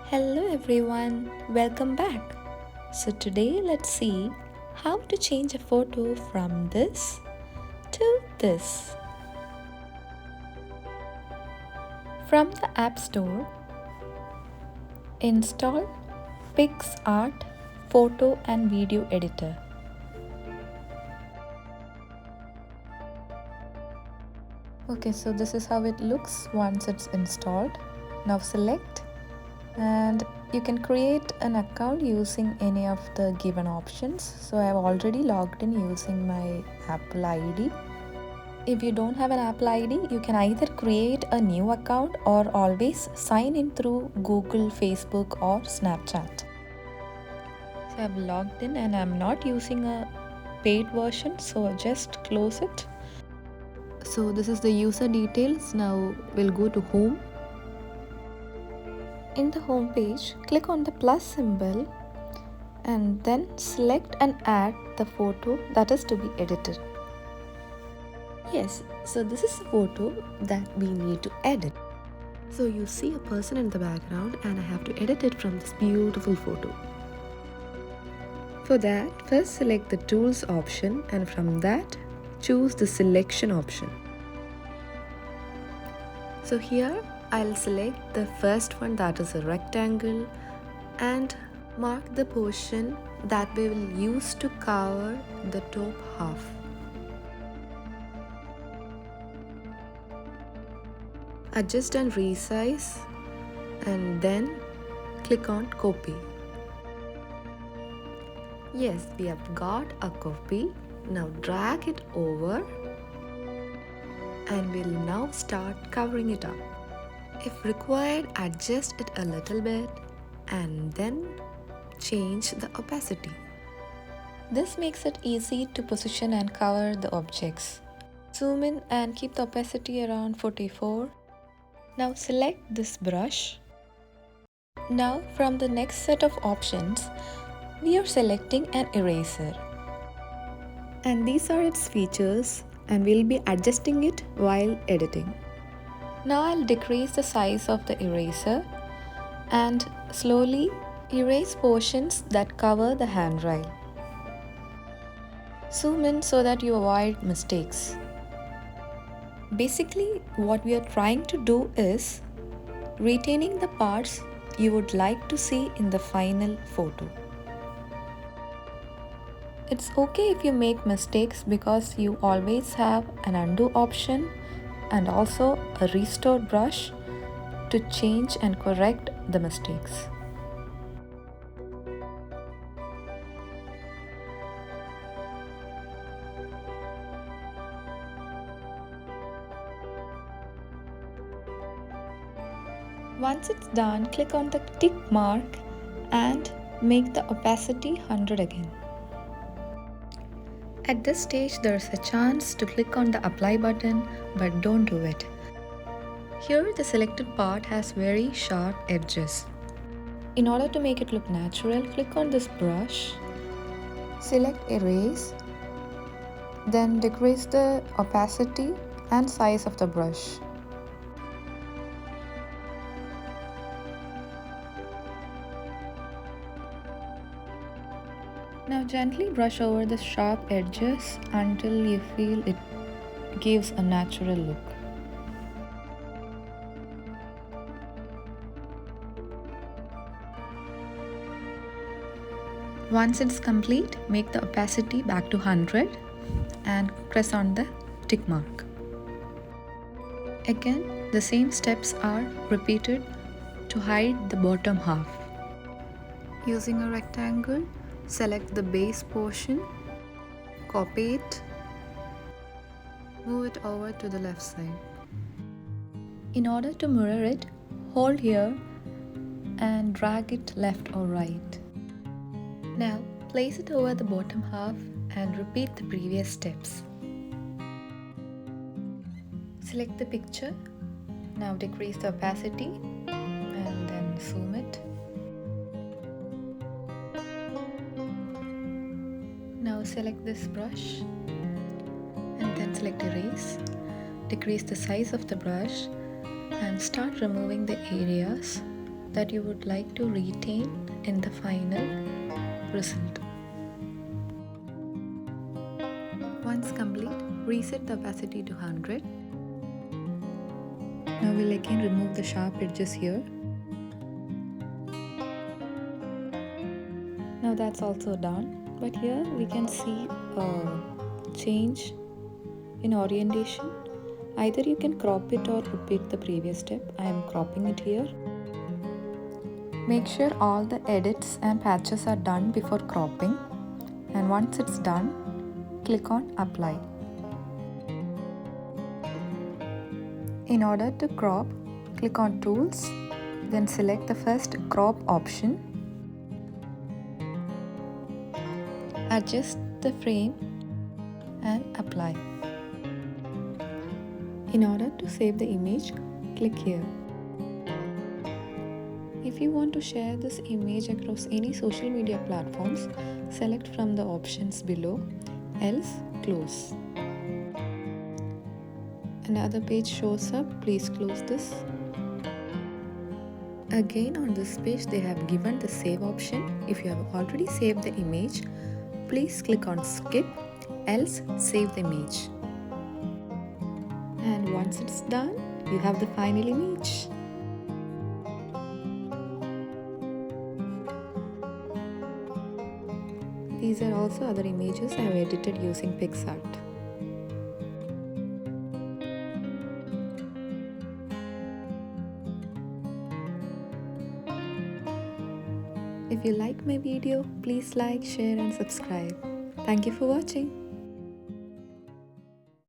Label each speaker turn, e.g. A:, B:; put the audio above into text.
A: Hello everyone, welcome back. So today let's see how to change a photo from this to this. From the App Store, install Picsart Photo and Video Editor. Okay, so this is how it looks once it's installed. Now select and you can create an account using any of the given options. So I have already logged in using my Apple ID. If you don't have an Apple ID, you can either create a new account or always sign in through Google, Facebook or Snapchat. So I've logged in and I'm not using a paid version, so just close it. So this is the user details. Now we'll go to home. In the home page, click on the plus symbol and then select and add the photo that is to be edited. Yes, so this is the photo that we need to edit. So you see a person in the background and I have to edit it from this beautiful photo. For that, first select the tools option and from that, choose the selection option. So here I'll select the first one, that is a rectangle, and mark the portion that we will use to cover the top half. Adjust and resize and then click on copy. Yes, we have got a copy. Now drag it over and we'll now start covering it up. If required, adjust it a little bit and then change the opacity. This makes it easy to position and cover the objects. Zoom in and keep the opacity around 44. Now select this brush. Now from the next set of options, we are selecting an eraser. And these are its features and we'll be adjusting it while editing. Now I'll decrease the size of the eraser and slowly erase portions that cover the handrail. Zoom in so that you avoid mistakes. Basically, what we are trying to do is retaining the parts you would like to see in the final photo. It's okay if you make mistakes because you always have an undo option and also a restore brush to change and correct the mistakes. Once it's done, click on the tick mark and make the opacity 100 again. At this stage, there's a chance to click on the apply button, but don't do it. Here, the selected part has very sharp edges. In order to make it look natural, click on this brush, select erase, then decrease the opacity and size of the brush. Now gently brush over the sharp edges until you feel it gives a natural look. Once it's complete, make the opacity back to 100 and press on the tick mark. Again, the same steps are repeated to hide the bottom half. Using a rectangle, select the base portion, copy it, move it over to the left side. In order to mirror it, hold here and drag it left or right. Now place it over the bottom half and repeat the previous steps. Select the picture. Now decrease the opacity and then zoom it. Now select this brush and then select erase. Decrease the size of the brush and start removing the areas that you would like to retain in the final result. Once complete, reset the opacity to 100. Now we'll again remove the sharp edges here. Now that's also done, but here we can see a change in orientation. Either you can crop it or repeat the previous step. I am cropping it here. Make sure all the edits and patches are done before cropping, and once it's done, click on apply. In order to crop, click on tools, then select the first crop option. Adjust the frame and apply. In order to save the image, click here. If you want to share this image across any social media platforms, select from the options below, else close. Another page shows up, please close this. Again on this page they have given the save option. If you have already saved the image, please click on skip, else save the image. And once it's done, you have the final image. These are also other images I have edited using Picsart. If you like my video, please like, share and subscribe. Thank you for watching.